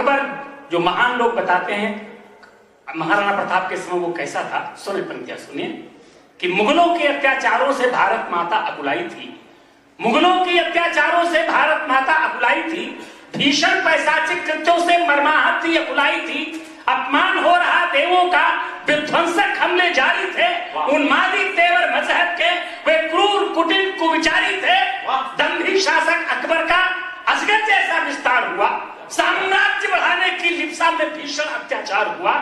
अकबर जो महान लोग बताते हैं महाराणा प्रताप के समय वो कैसा था, सुने पंक्तियां सुनिए कि मुगलों के अत्याचारों से भारत माता अकुलाई थी, मुगलों के अत्याचारों से भारत माता अकुलाई थी, भीषण पैशाचिक कृत्यों से मर्माहत थी, अकुलाई थी, अपमान हो रहा देवों का, विध्वंसक हमले जारी थे, उन्मादी तेवर मजहब के वे क्रूर कुटिल कुविचारी थे, दंभी शासक अकबर का असगर जैसा विस्तार हुआ, साम्राज्य बढ़ाने की लिप्सा में भीषण अत्याचार हुआ,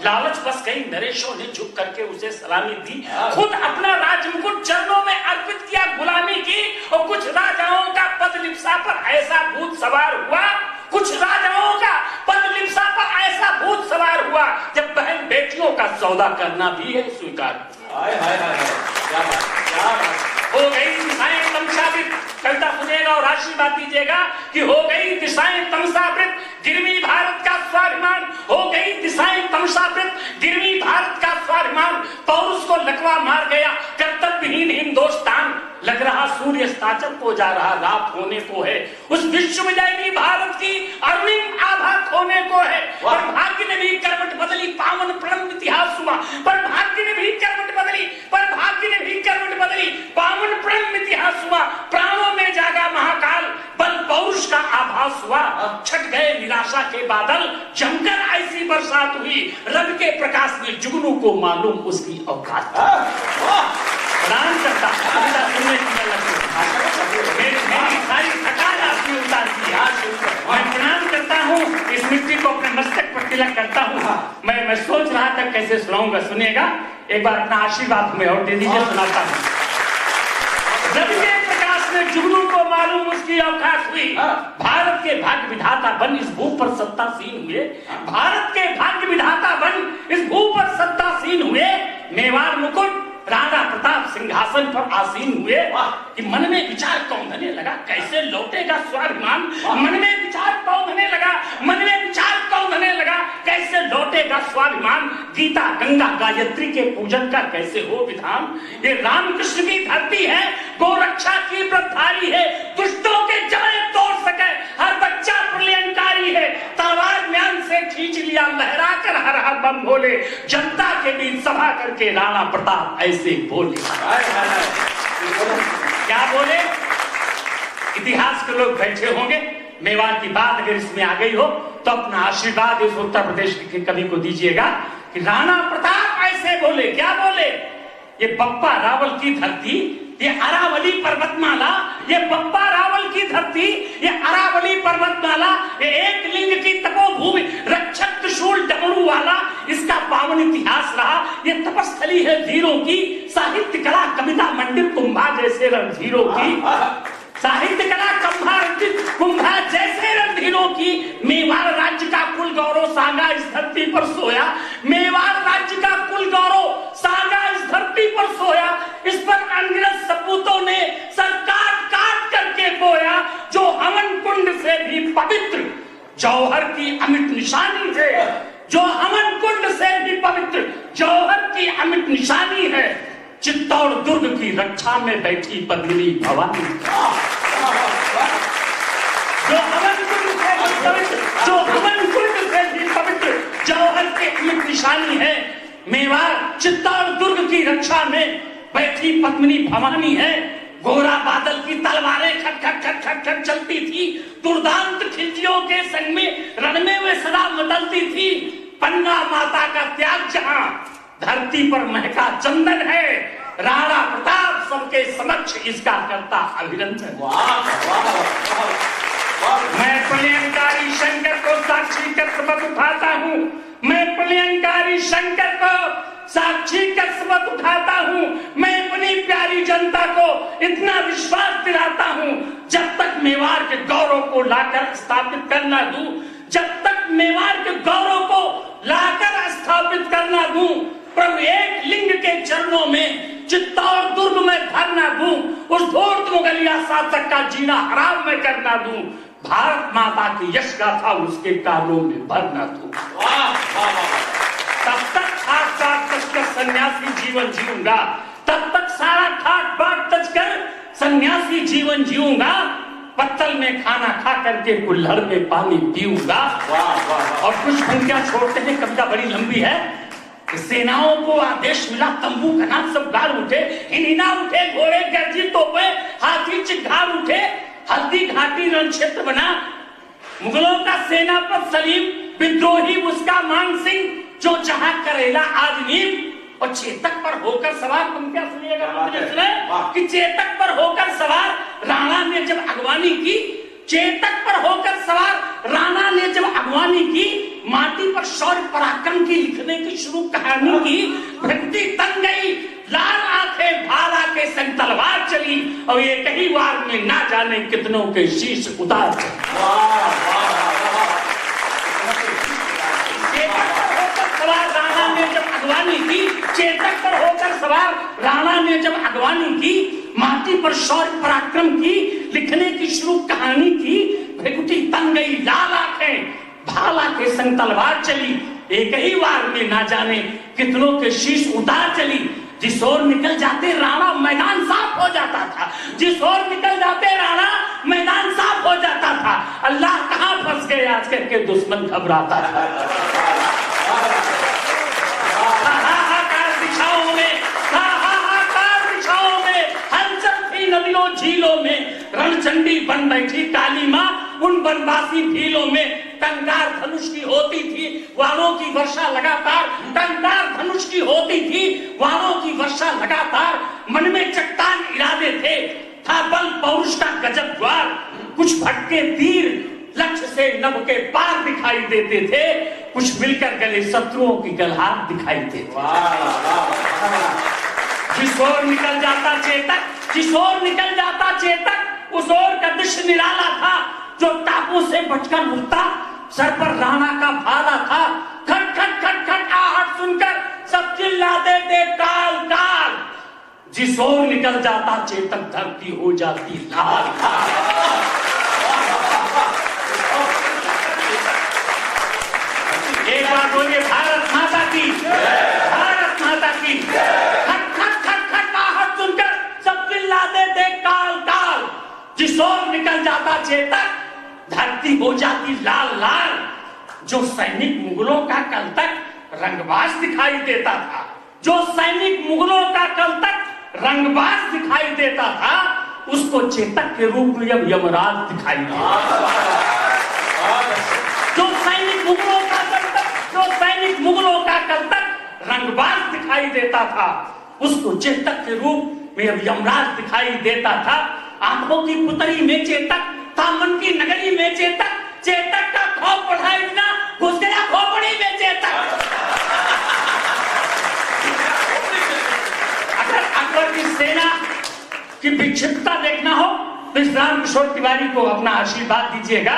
लालच बस कई नरेशों ने झुक करके उसे सलामी दी, खुद अपना राजमुकुट चरणों में अर्पित किया, गुलामी की, और कुछ राजाओं का पद लिप्सा पर ऐसा भूत सवार हुआ, कुछ राजाओं का पद लिप्सा पर ऐसा भूत सवार हुआ जब बहन बेटियों का सौदा करना भी है स्वीकार। हो गई दिशाएं तमसावृत, कविता सुनेगा और आशीर्वाद दीजिएगा कि हो गई दिशाएं तमसावृत, गिरवी भारत का स्वाभिमान, हो गई दिशाएं तमसावृत, गिरवी भारत का स्वाभिमान, पौरुष को लकवा मार गया कर्तव्यहीन हिंदुस्तान, लग रहा सूर्य अस्ताचल को जा रहा रात होने को है, उस विश्व विजयी भारत की अरुणिम आभा खोने को है, पर भाग्य ने भी करवट बदली, पावन प्रणम इतिहास हुआ, पर भाग्य ने भी करवट बदली, पर भाग्य ने भी करवट बदली, पावन प्रणम इतिहास हुआ, प्राणों में जागा महाकाल, बल पौरुष का आभास हुआ, छट गए निराशा के बादल, जमकर ऐसी बरसात हुई, रब के प्रकाश में जुगनू को मालूम उसकी औकात। प्रणाम करता सुनने मेरी सारी थकान आपकी उतार दी, मैं प्रणाम करता हूँ, इस मिट्टी को अपने मस्तक पर तिलक करता हूँ। मैं सोच रहा था कैसे सुनाऊंगा, सुनिएगा एक बार अपना आशीर्वाद हमें और दे दीजिए, सुनाता हूँ। रब के प्रकाश में जुगनू को मालूम उसकी औकात हुई, भारत के भाग्य विधाता बन इस भू पर सत्तासीन हुए, भारत के भाग्य विधाता बन इस भू पर सत्तासीन हुए, मेवाड़ मुकुट राणा प्रताप सिंहासन पर आसीन हुए, कि मन में विचार कौंधने लगा कैसे लौटेगा स्वाभिमान, मन में विचार कौंधने लगा, मन में विचार कौंधने लगा कैसे लौटेगा स्वाभिमान, गीता गंगा गायत्री के पूजन का कैसे हो विधान, ये रामकृष्ण की धरती है, गोरक्षा की व्रतधारी है, दुष्टों के जबड़े तोड़ सके हर बच्चा प्रलयंकारी है, तलवार म्यान से खींच लिया लहरा कर हर हर बम भोले, जनता के बीच सभा करके राणा प्रताप ऐसे बोले। क्या बोले? इतिहास के लोग बैठे होंगे, मेवाड़ की बात अगर इसमें आ गई हो तो अपना आशीर्वाद इस उत्तर प्रदेश के कवि को दीजिएगा कि राणा प्रताप ऐसे बोले। क्या बोले? ये बप्पा रावल की धरती, ये अरावली पर्वतमाला, ये बप्पा रावल की धरती, ये अरावली पर्वतमाला, ये एक लिंग की तपोभूमि, रक्षक त्रिशूल डमरू वाला, इसका पावन इतिहास रहा, ये तपस्थली है वीरों की, साहित्य कला कविता मंडित कुंभा जैसे रणधीरों की, साहित्य कला कुंभा जैसे रणधीरों की, मेवाड़ राज्य का कुल गौरव सागा इस धरती पर सोया, मेवाड़ राज्य का कुल गौरव सागा इस धरती पर सोया, इस पर अनगिनत सपूतों ने सर काट काट करके बोया, जो हवन कुंड से भी पवित्र जौहर की अमिट निशानी है, जो हवन कुंड से भी पवित्र जौहर की अमिट निशानी है, चित्तौड़ दुर्ग की रक्षा में बैठी पद्मिनी भवानी, जो हवन कुंड से भी पवित्र, जो हवन कुंड से भी पवित्र जौहर की अमिट निशानी है, मेवाड़ चित्तौड़ दुर्ग की रक्षा में बैठी पद्मिनी भवानी है, गोरा बादल की तलवारें खट खट खट खट खट चलती थी, दुर्दांत खिलजियों के संग में रण में वे सदा मदलती थी, पन्ना माता का त्याग जहां धरती पर महका चंदन है, राणा प्रताप सबके समक्ष इसका करता अभिनंदन। मैं प्रलयंकारी शंकर को साक्षी कर शपथ उठाता हूँ, मैं प्रलयंकारी शंकर को साक्षी कर शपथ उठाता हूँ, मैं अपनी प्यारी जनता को इतना विश्वास दिलाता हूँ, जब तक मेवाड़ के गौरव को लाकर स्थापित करना दूं, जब तक मेवाड़ के गौरव को लाकर स्थापित करना दूं, प्रभु एक लिंग के चरणों में चित्तौड़ दुर्ग में धरना दूं, उस धूर्त मुगलिया शासक का जीना हराम में करना दूं, भारत माता की यश गाथा उसके कानों में भरना दूं। तब तक ठाट बाट तजकर सन्यासी जीवन जीऊंगा, तब तक सारा ठाट बाट तजकर सन्यासी जीवन जीऊंगा, पत्तल में खाना खा करके कुल्हड़ में पानी पीऊंगा। और कुछ पंक्तियां छोड़ते हैं, कविता बड़ी लंबी है। सेनाओं को आदेश मिला, तंबू घना सब गाड़ उठे, हिना उठे, घोड़े गर्जी तोपे, हाथी चिघाड़ उठे, हल्दी घाटी रण क्षेत्र बना। मुगलों का सेनापति सलीम, विद्रोही उसका मान सिंह, जो चाहा करेला आज नीम। और चेतक पर होकर सवार, पंक्तियां सुनिएगा कि चेतक पर होकर सवार राणा ने जब अगवानी की, चेतक पर होकर सवार राणा ने जब अगवानी की, माटी पर शौर्य पराक्रम की लिखने की शुरू कहानी की। भक्ति तन गई, लाल आंखें भाला के संग तलवार चली, और ये कई बार में ना जाने कितनों के शीश उतार चली। राणा ने जब अगवानी की, चेतक पर होकर सवार राणा ने जब अगवानी की, माटी पर शौर्य पराक्रम की लिखने की शुरू कहानी की। भृकुटी तन गई, लाल आंखें भाला के संग तलवार चली, एक ही वार में ना जाने कितनों के शीश उतार चली। जिस ओर निकल जाते राणा मैदान साफ हो जाता था, जिस ओर निकल जाते राणा मैदान साफ हो जाता था। अल्लाह कहां फंस गए आज करके दुश्मन घबराता था। नदियों झीलों में रणचंडी बन बैठी काली माँ, उन बनवासी भीलों में टंकार धनुष की होती थी, वारों की वर्षा लगातार। टंकार धनुष की होती थी, वारों की वर्षा लगातार। मन में चट्टान इरादे थे, था बल पौरुष का गजब द्वार। कुछ भटके तीर लक्ष्य से नभ के पार दिखाई देते थे, कुछ मिलकर गले शत्रुओं की गलहार दिखाई देते। जिस ओर निकल जाता चेतक, जिस ओर निकल जाता चेतक, उस ओर का दृश्य निराला था। जो टापू से बचकर उठता, सर पर राणा का भाला था। खट खट खट खट आहट सुनकर सब चिल्लाते थे काल काल। जिस ओर निकल जाता चेतक, धरती हो जाती लाल। एक बार बोलिए भारत माता की, भारत माता की। काल काल, जिस ओर निकल जाता चेतक, धरती हो जाती लाल लाल। जो सैनिक मुगलों का कल तक रंगबाज दिखाई देता था, जो सैनिक मुगलों का कल तक रंगबाज दिखाई देता था, उसको चेतक के रूप में अब यमराज दिखाई देता। जो सैनिक मुगलों का कल तक, जो सैनिक मुगलों का कल तक रंगबाज दिखाई देता था, उसको चेतक के रूप में अब यमराज दिखाई देता था। आंखों की पुतरी में चेतक था, मन की नगरी में चेतक। चेतक का खौफ बढ़ा इतना, घुस गया खोपड़ी में चेतक। अगर अकबर की सेना की विक्षिप्तता देखना हो तो इस राम किशोर तिवारी को अपना आशीर्वाद दीजिएगा।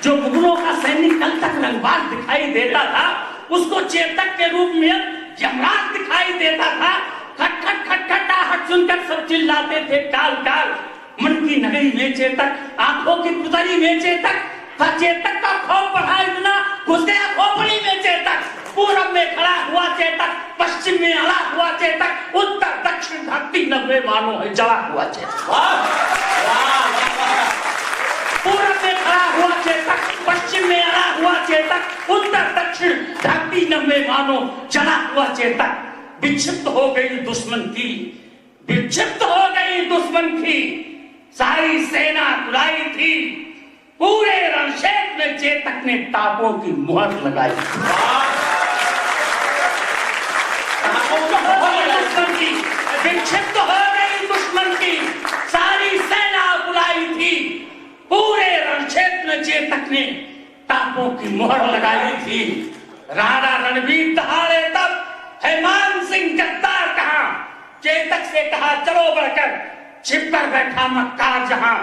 जो मुगलों का सैनिक कल तक रंगबाज दिखाई देता था, उसको चेतक के रूप में यमराज दिखाई देता था। खट खट खट खट आहट सुनकर सब चिल्लाते थे काल काल। मन की नगरी में चेतक, आंखों की पुतरी में चेतक था। चेतक का खौफ बढ़ा इतना, घुस गया खोपड़ी में चेतक। पूरब में खड़ा हुआ चेतक, पश्चिम में अड़ा हुआ चेतक, उत्तर दक्षिण धरती नब्बे मानो है जला हुआ चेतक। पूरब में खड़ा हुआ चेतक, पश्चिम में अड़ा हुआ चेतक, उत्तर दक्षिण धरती नब्बे मानो जला हुआ चेतक। विक्षिप्त हो गई दुश्मन की, विक्षिप्त हो गई दुश्मन की सारी सेना तुलाई थी। पूरे रणक्षेत्र में चेतक ने टापों की मुहर लगाई। दुश्मन की विक्षिप्त हो गई दुश्मन की सारी सेना बुलाई थी। पूरे रणक्षेत्र में चेतक ने टापों की मुहर लगाई थी। राणा रणवीर दहाड़े तब है मान सिंह गद्दार कहां। चेतक से कहा चलो बढ़कर, छिप कर बैठा मक्कार जहां।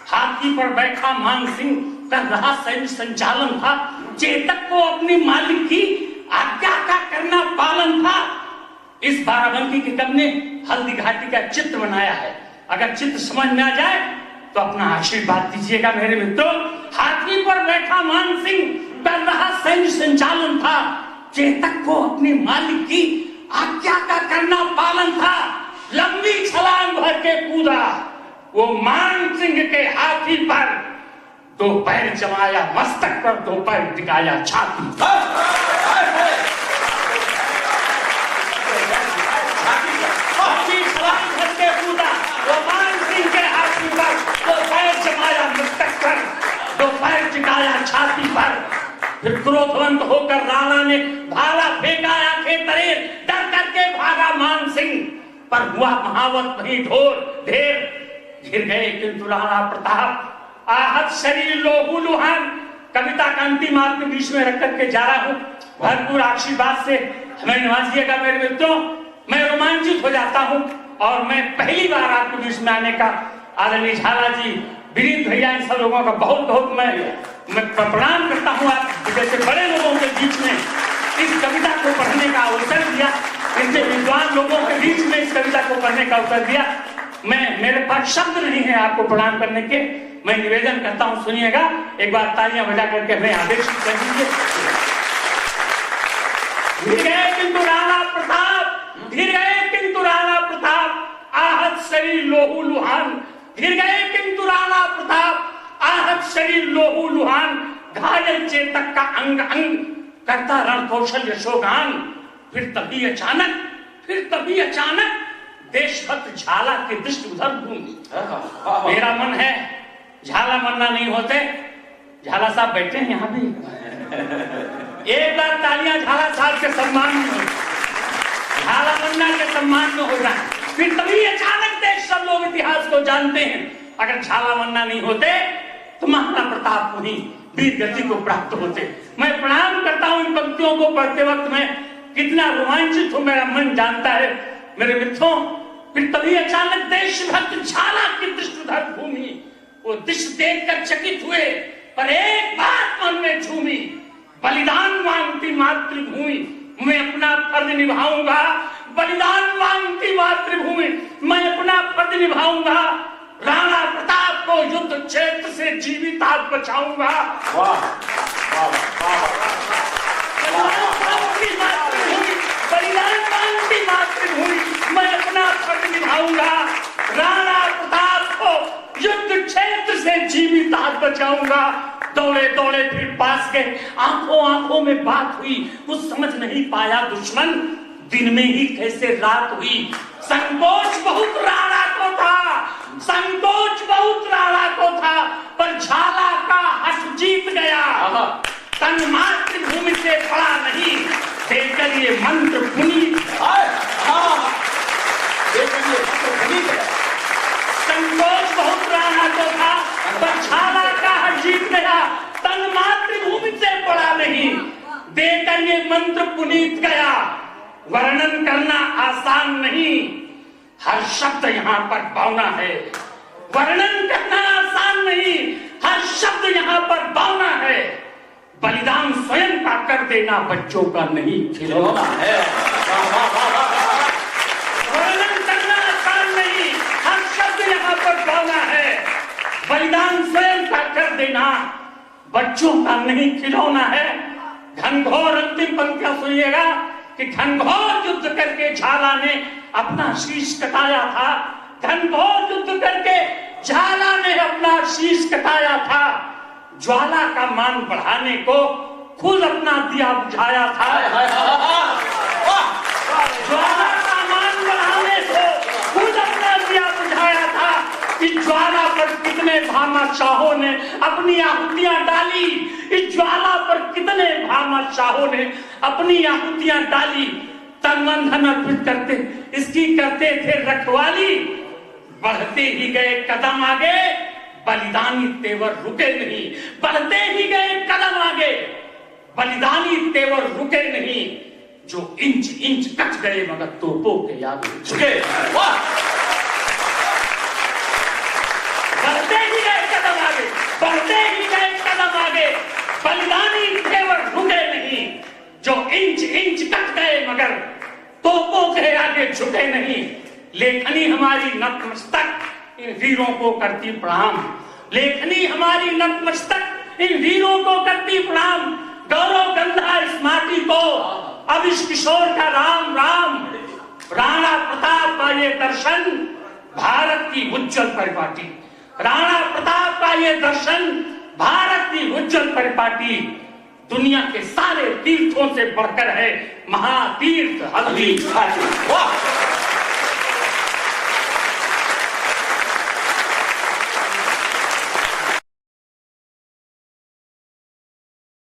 हाथी पर बैठा मान सिंह कर रहा सैन्य संचालन था। चेतक को अपनी मालिक की आज्ञा का करना पालन था। इस बाराबंकी के कवि ने हल्दी घाटी का चित्र बनाया है। अगर चित्र समझ में आ जाए तो अपना आशीर्वाद दीजिएगा मेरे मित्रों। हाथी पर बैठा मान सिंह कर रहा सैन्य संचालन था। चेतक को अपने मालिक की आज्ञा का करना पालन था। लंबी छलांग भर के कूदा, वो मान सिंह के हाथी पर 2 पैर जमाया मस्तक पर, 2 पैर टिकाया छाती। वो मान सिंह के हाथी पर 2 पैर जमाया मस्तक पर, 2 पैर टिकाया छाती पर। फिर क्रोधवंत होकर राणा ने भाला फेंका, आंखें तरे, डर करके भागा मान सिंह पर। हुआ महावत वही ढेर घिर गए किंतु राणा प्रताप आहत शरीर लोहू लुहान। कविता का अंतिम आत्म बीच में रख करके जा रहा हूं। भरपूर आशीर्वाद से हमें नवाजिएगा मेरे मित्रों। मैं रोमांचित हो जाता हूं और मैं पहली बार आपके बीच में आने का आदरणीय झाला जी, विनीत भैया, इन सब लोगों का बहुत बहुत मैं प्रणाम करता हूं। आप जैसे बड़े लोगों के बीच में इस कविता को पढ़ने का अवसर दिया, इनसे विद्वान लोगों के बीच में इस कविता को पढ़ने का अवसर दिया। मेरे पास शब्द नहीं है आपको प्रणाम करने के। मैं निवेदन करता हूं, सुनिएगा, एक बार तालियां बजा करके हमें आदेश कर दीजिए। घिर गए किंतु राणा प्रताप, घिर गए किंतु राणा प्रताप, आहत शरीर लोहू लुहान। घिर गए किंतु राणा प्रताप, आहत शरीर लोहू लुहान। घायल चेतक का अंग अंग, करता रण कौशल यशोगान। फिर तभी अचानक देशभक्त झाला की दृष्टि उधर घूमी। मेरा मन है झाला मन्ना नहीं होते। झाला साहब बैठे हैं यहाँ भी, एक बार तालियां झाला साहब के सम्मान में हो, झाला मन्ना के सम्मान में हो रहा है। फिर तभी अचानक देश, सब लोग इतिहास को जानते हैं। अगर झाला मन्ना नहीं होते तो महाराणा प्रताप को ही वीर गति को प्राप्त होते। मैं प्रणाम करता हूं इन पंक्तियों को पढ़ते वक्त। मैं कितना रोमांचित हूं मेरा मन जानता है मेरे मित्रों। फिर तभी अचानक देशभक्त झाला की दृष्टि उधर घूमी। वो दृश्य देखकर चकित हुए, पर एक बात मन में झूमी, बलिदान मांगती मातृभूमि, मैं अपना फर्ज निभाऊंगा। बलिदान मांगती मातृभूमि, मैं अपना फर्ज निभाऊंगा। राणा प्रताप को युद्ध क्षेत्र से जीवित हाथ बचाऊंगा। बलिदान मांगती मातृभूमि, मैं अपना फर्ज निभाऊंगा। राणा प्रताप को युद्ध क्षेत्र से जीवित हाथ बचाऊंगा। दौड़े दौड़े फिर पास गए, आंखों में बात हुई। कुछ समझ नहीं पाया दुश्मन, दिन में ही कैसे रात हुई। संकोच बहुत राणा को था, संकोच बहुत राणा को था, पर झाला का हठ जीत गया। तन मातृभूमि से पड़ा नहीं, देकर ये मंत्र पुनीत। संकोच बहुत राणा को था, पर झाला का हठ जीत गया। तन मातृभूमि से पड़ा नहीं, देकर ये मंत्र पुनीत गया। वर्णन करना आसान नहीं, हर शब्द यहाँ पर बावना है। वर्णन करना आसान नहीं, हर शब्द यहाँ पर बावना है। बलिदान स्वयं का कर देना बच्चों का नहीं खिलौना है। वर्णन करना आसान नहीं, हर शब्द यहाँ पर बावना है। बलिदान स्वयं का कर देना बच्चों का नहीं खिलौना है। घनघोर अंतिम पंक्तियां सुनिएगा कि घनघोर युद्ध करके झाला ने अपना शीश कटाया था। घनघोर युद्ध करके झाला ने अपना शीश कटाया था। ज्वाला का मान बढ़ाने को खुद अपना दिया बुझाया था। ज्वाला का मान बढ़ाने को खुद अपना दिया बुझाया था। कि ज्वाला पर कितने भामाशाहों ने अपनी आहुतियां डाली। इस ज्वाला पर कितने भामाशाहों ने अपनी आहुतियां डाली। तन मन धन अर्पित करते, इसकी करते थे रखवाली। बढ़ते ही गए कदम आगे, बलिदानी तेवर रुके नहीं। बढ़ते ही गए कदम आगे, बलिदानी तेवर रुके नहीं। जो इंच इंच कट गए मगर तोपों के आगे झुके। बढ़ते ही गए कदम आगे, बढ़ते ही गए कदम आगे, बलिदानी तेवर रुके नहीं। जो इंच इंच कट गए मगर तोपों के आगे झुके नहीं। लेखनी हमारी नतमस्तक इन वीरों को करती प्रणाम। लेखनी हमारी नतमस्तक इन वीरों को करती प्रणाम। गौरव गंधा इस माटी को, अब इस किशोर का राम राम। राणा प्रताप का ये दर्शन भारत की उज्जवल परिपाटी, राणा प्रताप का ये दर्शन भारत की उज्जवल परिपाटी दुनिया के सारे तीर्थों से बढ़कर है, महातीर्थ हल्दी घाटी। वाह।